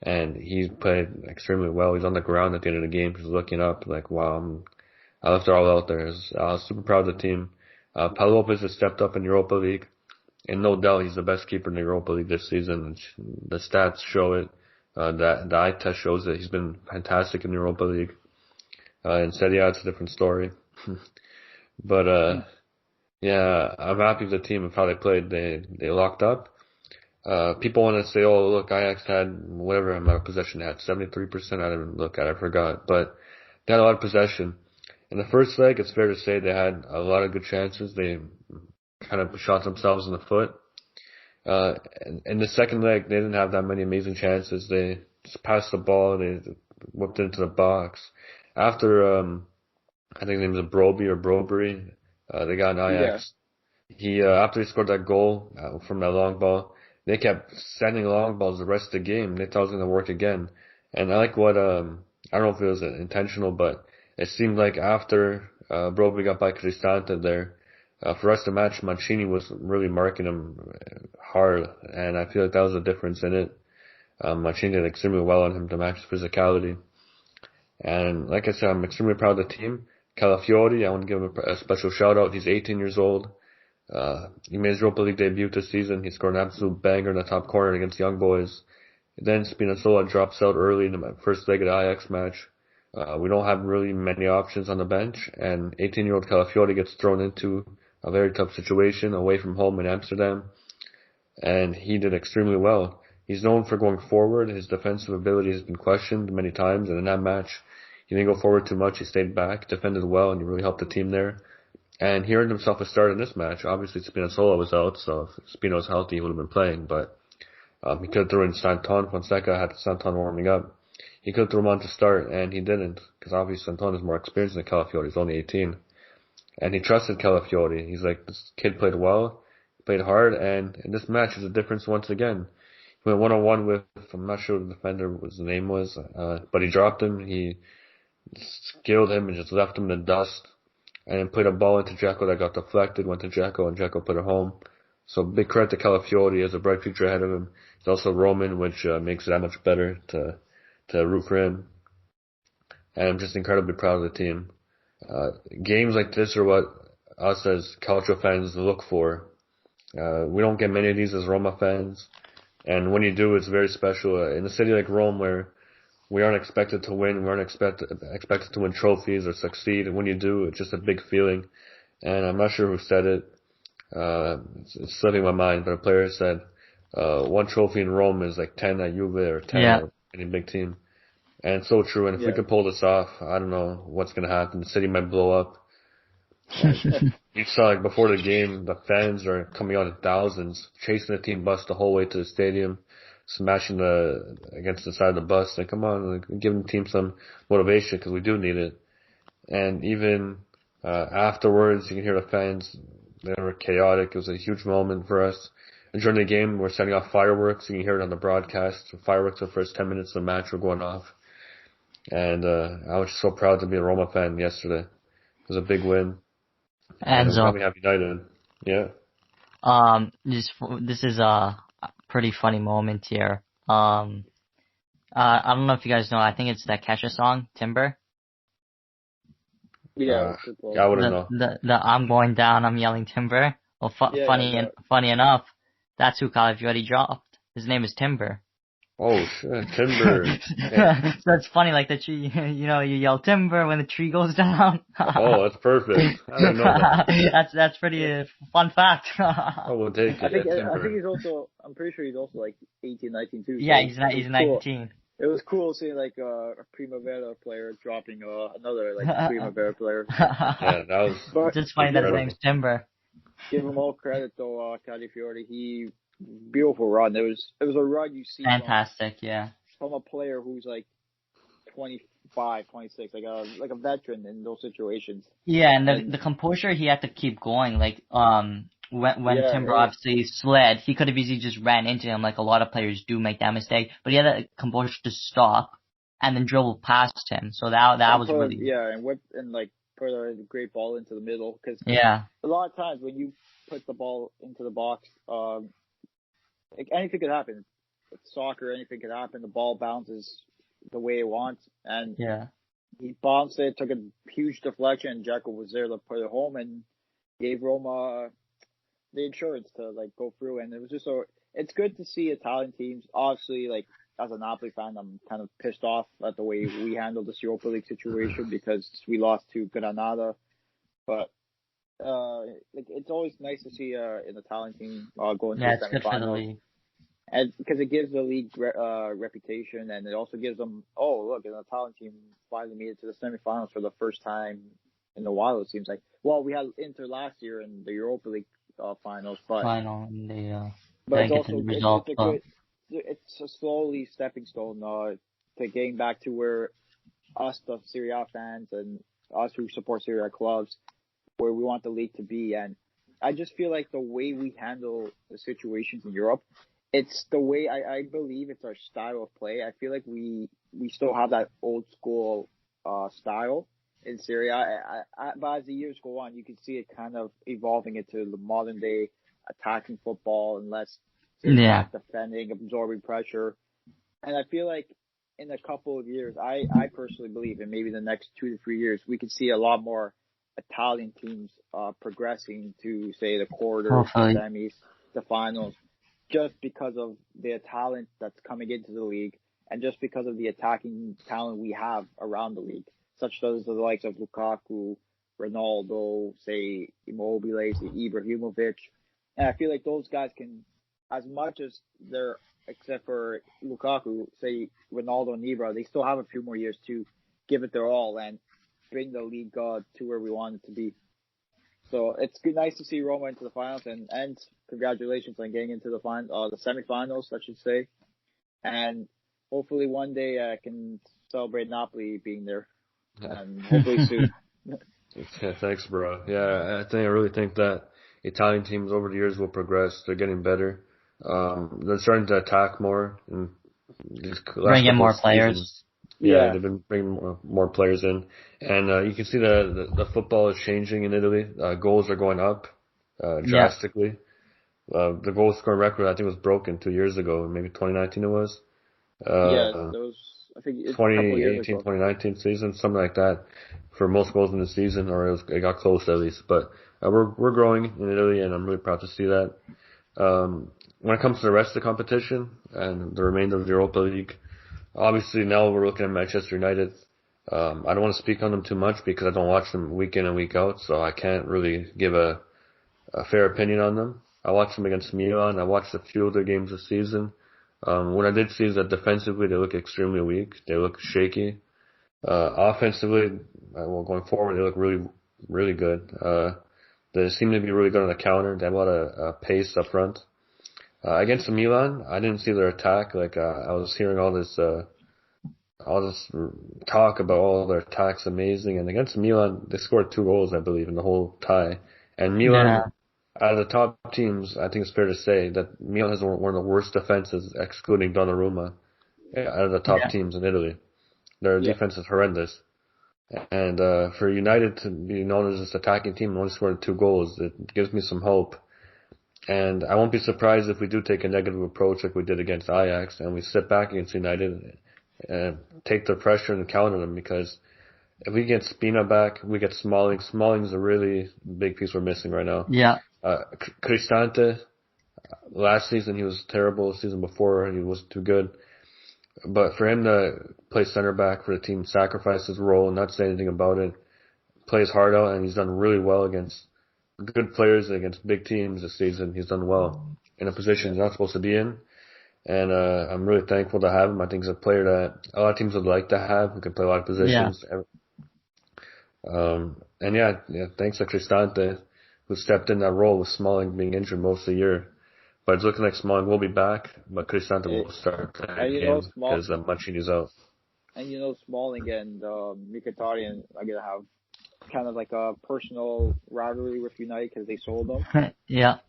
And he's played extremely well. He's on the ground at the end of the game. He's looking up like, wow, I left it all out there. I was super proud of the team. Paul Lopez has stepped up in Europa League. And no doubt he's the best keeper in the Europa League this season. The stats show it. The eye test shows that he's been fantastic in the Europa League. In Serie A, it's a different story. But, yeah, I'm happy with the team of how they played. They locked up. People want to say, oh, look, Ajax had whatever amount of possession they had, 73%. I didn't look at it, I forgot. But they had a lot of possession. In the first leg, it's fair to say they had a lot of good chances. They kind of shot themselves in the foot. In the second leg, they didn't have that many amazing chances. They just passed the ball, they whipped it into the box. After, I think his name is Broby or Brobery, they got an Ajax. He, after he scored that goal from that long ball, they kept sending long balls the rest of the game. They thought it was going to work again. And I like what, I don't know if it was intentional, but it seemed like after, Broby got by Cristante there, for the rest of the match, Mancini was really marking him hard, and I feel like that was the difference in it. Mancini did extremely well on him to match his physicality. And like I said, I'm extremely proud of the team. Calafiori, I want to give him a special shout out. He's 18 years old. He made his Europa League debut this season. He scored an absolute banger in the top corner against Young Boys. Then Spinazzola drops out early in the first leg of the Ajax match. We don't have really many options on the bench, and 18-year-old Calafiori gets thrown into a very tough situation away from home in Amsterdam, and he did extremely well. He's known for going forward. His defensive ability has been questioned many times, and in that match, he didn't go forward too much. He stayed back, defended well, and he really helped the team there. And he earned himself a start in this match. Obviously, Spinazzola was out, so if Spino was healthy, he would have been playing, but he could have thrown in Santon. Fonseca had Santon warming up. He could have thrown him on to start, and he didn't, because obviously Santon is more experienced than Calafiori. He's only 18. And he trusted Calafiori. He's like, this kid played well, played hard, and in this match is a difference once again. He went one-on-one with, I'm not sure what the defender, what his name was, but he dropped him, he skilled him and just left him in the dust, and then played a ball into Dzeko that got deflected, went to Dzeko, and Dzeko put it home. So big credit to Calafiori. He has a bright future ahead of him. He's also Roman, which makes it that much better to root for him. And I'm just incredibly proud of the team. Games like this are what us as Calcio fans look for. We don't get many of these as Roma fans, and when you do, it's very special. In a city like Rome, where we aren't expected to win, we aren't expected to win trophies or succeed, and when you do, it's just a big feeling. And I'm not sure who said it. It's slipping my mind, but a player said, one trophy in Rome is like 10 at Juve or 10 at any big team. And it's so true. And if we could pull this off, I don't know what's going to happen. The city might blow up. You saw, like, before the game, the fans are coming out in thousands, chasing the team bus the whole way to the stadium, smashing against the side of the bus. Like, come on, like, give the team some motivation, because we do need it. And even afterwards, you can hear the fans. They were chaotic. It was a huge moment for us. And during the game, we're setting off fireworks. You can hear it on the broadcast. Fireworks the first 10 minutes of the match were going off. And I was so proud to be a Roma fan yesterday. It was a big win. And so, we have United. Yeah. This is a pretty funny moment here. I don't know if you guys know. I think it's that Kesha song, Timber. Yeah. I wouldn't know. The I'm going down, I'm yelling Timber. Well, funny enough, that's who Calafiori dropped. His name is Timber. Oh shit, Timber. Yeah. So it's funny, like the tree, you yell Timber when the tree goes down. Oh, that's perfect. I didn't know that. That's pretty fun fact. I will take it. I think he's also, I'm pretty sure he's also like 18, 19 too. So yeah, he's 19. Cool. It was cool seeing like a Primavera player dropping another like Primavera player. Yeah, that was. But just funny that his name's Timber. Give him all credit though, Calafiori. Beautiful run. It was a run you see. Fantastic, from a player who's like 25, 26, like a veteran in those situations. Yeah, and the composure he had to keep going. Like when Timber obviously slid, he could have easily just ran into him. Like a lot of players do make that mistake, but he had the composure to stop and then dribble past him. So that was really and whip and like put a great ball into the middle, because a lot of times when you put the ball into the box, like anything could happen. With soccer, anything could happen. The ball bounces the way it wants, and he bounced it, took a huge deflection, and Dzeko was there to put it home and gave Roma the insurance to like go through. And it was just it's good to see Italian teams. Obviously, like as a Napoli fan, I'm kind of pissed off at the way we handled this Europa League situation because we lost to Granada, but like it's always nice to see an Italian team go into the semifinals. And because it gives the league reputation, and it also gives them, oh, look, an Italian team finally made it to the semifinals for the first time in a while, it seems like. Well, we had Inter last year in the Europa League finals, but it's also it's a slowly stepping stone to getting back to where us, the Serie A fans, and us who support Serie A clubs, where we want the league to be. And I just feel like the way we handle the situations in Europe, it's the way I believe it's our style of play. I feel like we still have that old school style in Serie A. But as the years go on, you can see it kind of evolving into the modern day attacking football and less defending, absorbing pressure. And I feel like in a couple of years, I personally believe in maybe the next 2 to 3 years, we could see a lot more Italian teams progressing to, say, the quarters, the semis, the finals, just because of the talent that's coming into the league and just because of the attacking talent we have around the league, such as the likes of Lukaku, Ronaldo, say, Immobile, say, Ibrahimovic. And I feel like those guys can, as much as they're, except for Lukaku, say, Ronaldo and Ibra, they still have a few more years to give it their all and bring the league to where we want it to be. So it's nice to see Roma into the finals, and congratulations on getting into the semifinals, I should say. And hopefully one day I can celebrate Napoli being there, and hopefully soon. Yeah, thanks, bro. Yeah, I really think that Italian teams over the years will progress. They're getting better. They're starting to attack more and bring in more players. Yeah, they've been bringing more players in, and you can see the football is changing in Italy. Goals are going up drastically. The goal scoring record I think was broken 2 years ago, maybe 2019 it was. Those I think it's 2018, 2019 season, something like that, for most goals in the season, or it got close at least. But we're growing in Italy, and I'm really proud to see that. When it comes to the rest of the competition and the remainder of the Europa League, obviously now we're looking at Manchester United. I don't want to speak on them too much because I don't watch them week in and week out, so I can't really give a fair opinion on them. I watched them against Milan. I watched a few of their games this season. What I did see is that defensively they look extremely weak. They look shaky. Offensively, going forward, they look really, really good. They seem to be really good on the counter. They have a lot of pace up front. Against the Milan, I didn't see their attack. I was hearing all this talk about all their attacks amazing. And against Milan, they scored 2 goals, I believe, in the whole tie. And Milan, out of the top teams, I think it's fair to say that Milan has one of the worst defenses, excluding Donnarumma, out of the top teams in Italy. Their defense is horrendous. And for United to be known as this attacking team and only scoring 2 goals, it gives me some hope. And I won't be surprised if we do take a negative approach like we did against Ajax and we sit back against United and take the pressure and counter them, because if we get Spina back, we get Smalling. Smalling's a really big piece we're missing right now. Yeah. Cristante, last season he was terrible. The season before he wasn't too good. But for him to play center back for the team, sacrifice his role and not say anything about it, play his heart out, and he's done really well against good players against big teams this season. He's done well in a position he's not supposed to be in. And I'm really thankful to have him. I think he's a player that a lot of teams would like to have, who can play a lot of positions. Thanks to Cristante, who stepped in that role with Smalling being injured most of the year. But it's looking like Smalling will be back, but Cristante will start that game because Mancini's out. And Smalling and Mkhitaryan are going to have kind of like a personal rivalry with United because they sold them.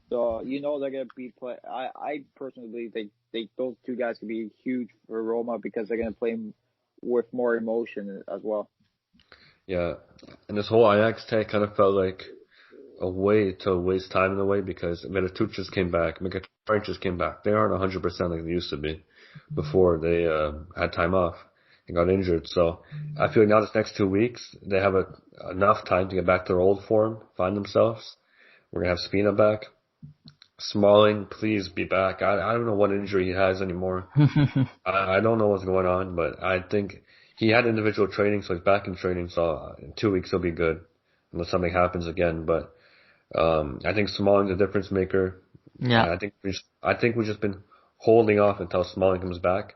So they're going to be play. I personally believe those two guys could be huge for Roma because they're going to play with more emotion as well. Yeah, and this whole Ajax tag kind of felt like a way to waste time in a way because Mirotic just came back, Mkhitaryan just came back. They aren't 100% like they used to be before they had time off and got injured. So I feel like now this next 2 weeks they have enough time to get back to their old form, find themselves. We're gonna have Spina back. Smalling, please be back. I don't know what injury he has anymore. I don't know what's going on, but I think he had individual training, so he's back in training. So in 2 weeks he'll be good unless something happens again. But I think Smalling's a difference maker. Yeah. I think we've just been holding off until Smalling comes back.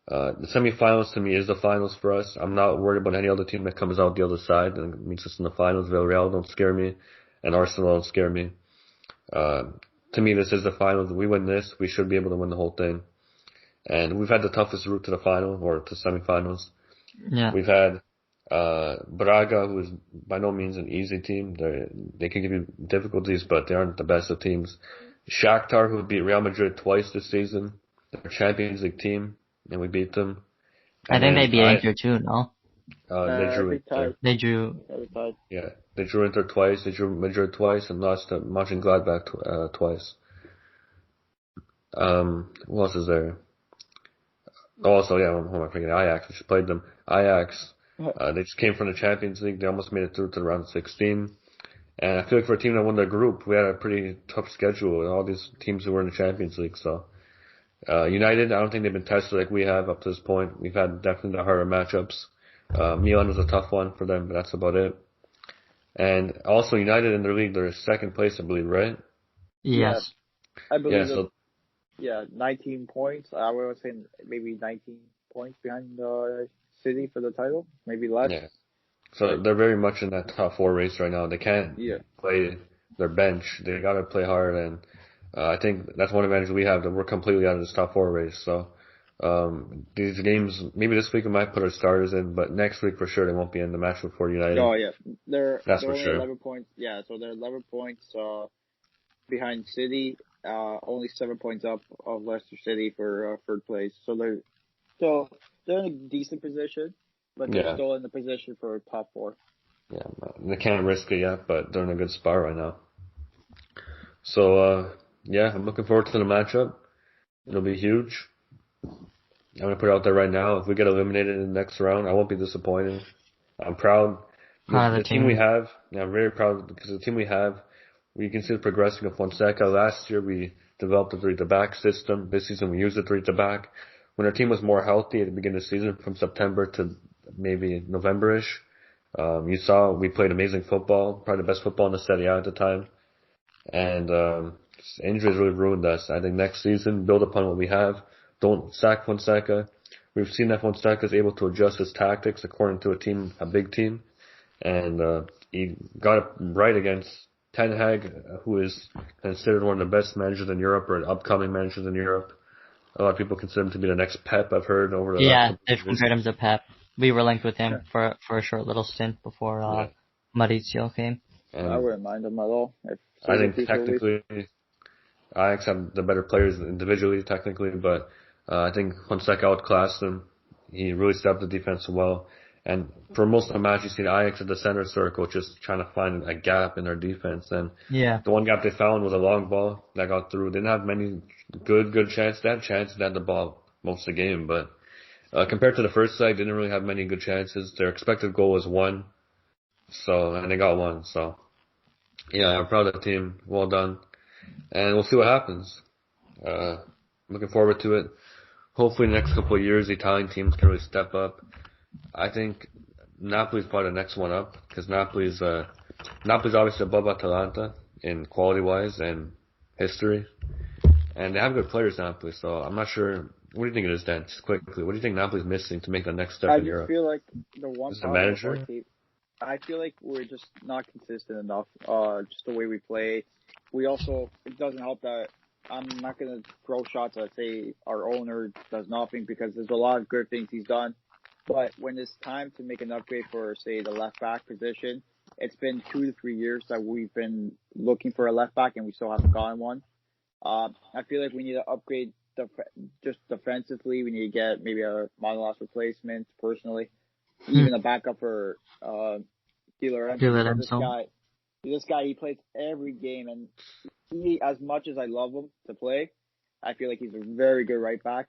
The semifinals to me is the finals for us. I'm not worried about any other team that comes out the other side and meets us in the finals. Villarreal don't scare me, and Arsenal don't scare me. To me, this is the finals. If we win this, we should be able to win the whole thing. And we've had the toughest route to the final or to semifinals. Yeah. We've had Braga, who is by no means an easy team. They can give you difficulties, but they aren't the best of teams. Shakhtar, who beat Real Madrid twice this season. They're a Champions League team, and we beat them. And I think they beat Inter too, no? They drew Inter. They drew. Yeah, they drew Inter twice. They drew Madrid twice and lost to Mönchengladbach twice. What else is there? Also, yeah, who am I forgetting? Ajax. We just played them. Ajax. They just came from the Champions League. They almost made it through to the round of 16. And I feel like for a team that won their group, we had a pretty tough schedule with all these teams who were in the Champions League. So, United, I don't think they've been tested like we have up to this point. We've had definitely the harder matchups. Milan was a tough one for them, but that's about it. And also United in their league, they're second place, I believe, right? Yes. I believe 19 points. I was saying maybe 19 points behind City for the title, maybe less. Yeah. So they're very much in that top four race right now. They can't play their bench. They gotta play hard, and I think that's one advantage we have, that we're completely out of this top four race. So these games, maybe this week we might put our starters in, but next week for sure they won't be in the match before United. Oh yeah, they're only sure. 11 points. Yeah, so they're 11 points behind City. Only 7 points up of Leicester City for third place. So they're in a decent position, but they're still in the position for top four. Yeah, they can't risk it yet, but they're in a good spot right now. So I'm looking forward to the matchup. It'll be huge. I'm gonna put it out there right now. If we get eliminated in the next round, I won't be disappointed. I'm proud. The team we have, I'm very proud because the team we have, we can see the progression of Fonseca. Last year we developed a 3-at-the-back system. This season we used a 3-at-the-back. When our team was more healthy at the beginning of the season, from September to maybe November-ish, you saw we played amazing football, probably the best football in the Serie A at the time. And injuries really ruined us. I think next season, build upon what we have. Don't sack Fonseca. We've seen that Fonseca is able to adjust his tactics according to a big team. And he got it right against Ten Hag, who is considered one of the best managers in Europe, or upcoming managers in Europe. A lot of people consider him to be the next Pep, I've heard over the last couple they've compared him to Pep. We were linked with him for a short little stint before Maurizio came. I wouldn't mind him at all. I think technically Ajax have the better players individually, technically, but I think Fonseca outclassed him. He really stepped the defense well. And for most of the match, you see Ajax at the center circle just trying to find a gap in their defense. And the one gap they found was a long ball that got through. They didn't have many good chances. They had chances. They had the ball most of the game. But compared to the first leg, they didn't really have many good chances. Their expected goal was 1. And they got 1. So, I'm proud of the team. Well done. And we'll see what happens. Looking forward to it. Hopefully in the next couple of years, the Italian teams can really step up. I think Napoli's probably the next one up, because Napoli's obviously above Atalanta in quality-wise and history. And they have good players, Napoli, so I'm not sure. What do you think it is, Dan? Just quickly, what do you think Napoli's missing to make the next step in Europe? I feel like the one problem with our team, I feel like we're just not consistent enough, just the way we play. It doesn't help that I'm not going to throw shots at, say, our owner does nothing, because there's a lot of good things he's done. But when it's time to make an upgrade for, say, the left back position, it's been 2 to 3 years that we've been looking for a left back and we still haven't gotten one. I feel like we need to upgrade just defensively. We need to get maybe a Manolas replacement, personally. Even a backup for Di Lorenzo. This guy, he plays every game, and he, as much as I love him to play, I feel like he's a very good right back.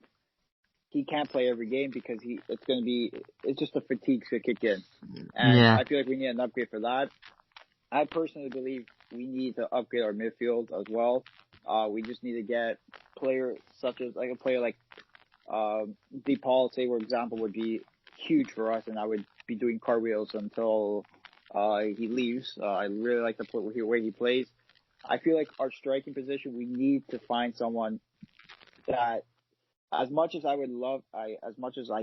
He can't play every game because it's just the fatigue to kick in. And I feel like we need an upgrade for that. I personally believe we need to upgrade our midfield as well. We just need to get players such as, like a player like DePaul, say, for example, would be huge for us, and I would be doing cartwheels until he leaves. I really like the way he plays. I feel like our striking position, we need to find someone that as much as I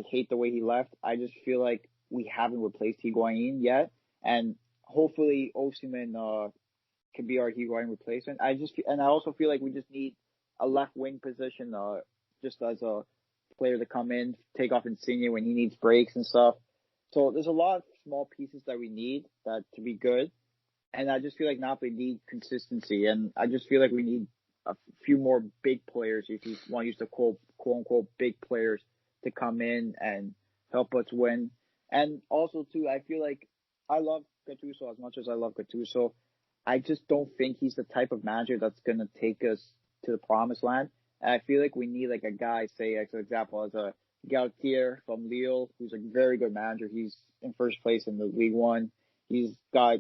hate the way he left, I just feel like we haven't replaced Higuain yet, and hopefully Osimhen can be our Higuain replacement. I also feel like we just need a left wing position, just as a player to come in, take off Insigne when he needs breaks and stuff. So there's a lot of small pieces that we need that to be good, and I just feel like Napoli need consistency, and I just feel like we need a few more big players, if you want to use the quote unquote big players, to come in and help us win. And also too, I feel like I love Gattuso as much as I love Gattuso. I just don't think he's the type of manager that's gonna take us to the promised land. And I feel like we need like a guy, say as an example, as a Galtier from Lille, who's a very good manager. He's in first place in the League One. He's got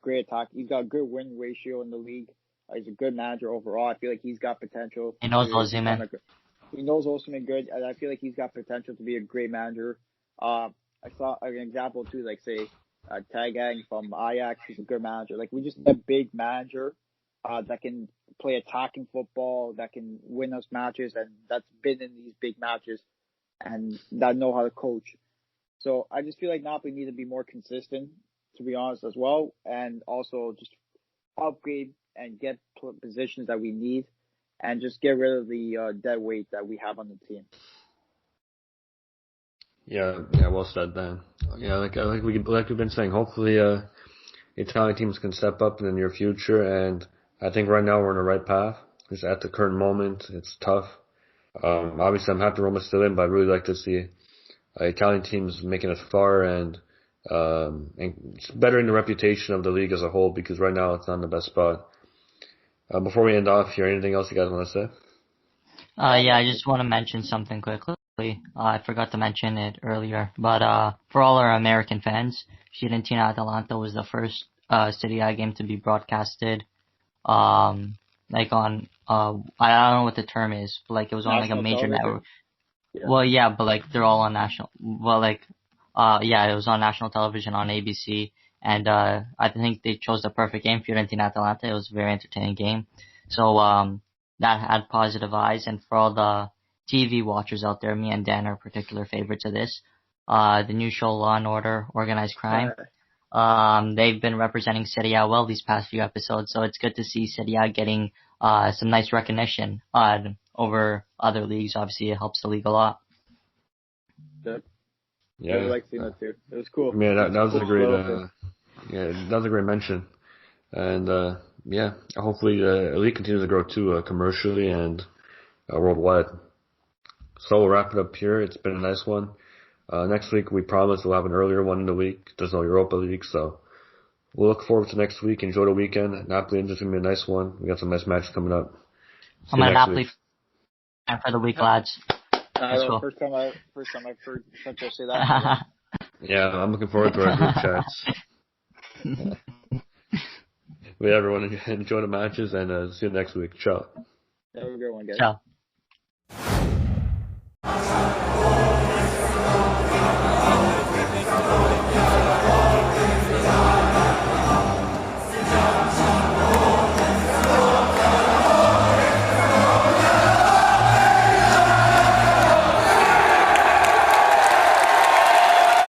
great attack. He's got a good win ratio in the league. He's a good manager overall. I feel like he's got potential. He knows Osimhen. He knows Osimhen good, and I feel like he's got potential to be a great manager. I saw an example too, like say Tagang from Ajax. He's a good manager. Like we just need a big manager that can play attacking football, that can win us matches, and that's been in these big matches, and that know how to coach. So I just feel like Napoli need to be more consistent, to be honest, as well, and also just upgrade and get positions that we need, and just get rid of the dead weight that we have on the team. Yeah, well said, Dan. Yeah, like we've been saying, hopefully Italian teams can step up in the near future, and I think right now we're on the right path. Just at the current moment, it's tough. Obviously, I'm happy Roma's still in, but I'd really like to see Italian teams making it far and bettering the reputation of the league as a whole, because right now it's not in the best spot. Before we end off here, anything else you guys want to say? Yeah, I just want to mention something quickly. I forgot to mention it earlier, but for all our American fans, Fiorentina-Atalanta was the first Serie A game to be broadcasted, like on I don't know what the term is, but like it was on like a major network. Yeah. Well, yeah, but like they're all on national. Well, like yeah, it was on national television on ABC, and I think they chose the perfect game, Fiorentina-Atalanta. It was a very entertaining game, so that had positive eyes, and for all the TV watchers out there, me and Dan are particular favorites of this. The new show Law and Order, Organized Crime. They've been representing Serie A well these past few episodes, so it's good to see Serie A getting some nice recognition over other leagues. Obviously, it helps the league a lot. Good. Yeah, I like seeing that too. It was cool. Yeah, that was a great. That was a great mention, and yeah, hopefully the league continues to grow too, commercially and worldwide. So we'll wrap it up here. It's been a nice one. Next week, we promise we'll have an earlier one in the week. There's no Europa League, so we'll look forward to next week. Enjoy the weekend. Napoli is going to be a nice one. We got some nice matches coming up. I'm a Napoli fan for the week, lads. Cool. First time I've heard Sancho say that. Yeah, I'm looking forward to our group chats. Yeah, everyone, enjoy the matches, and see you next week. Ciao. Have a good one, guys. Ciao.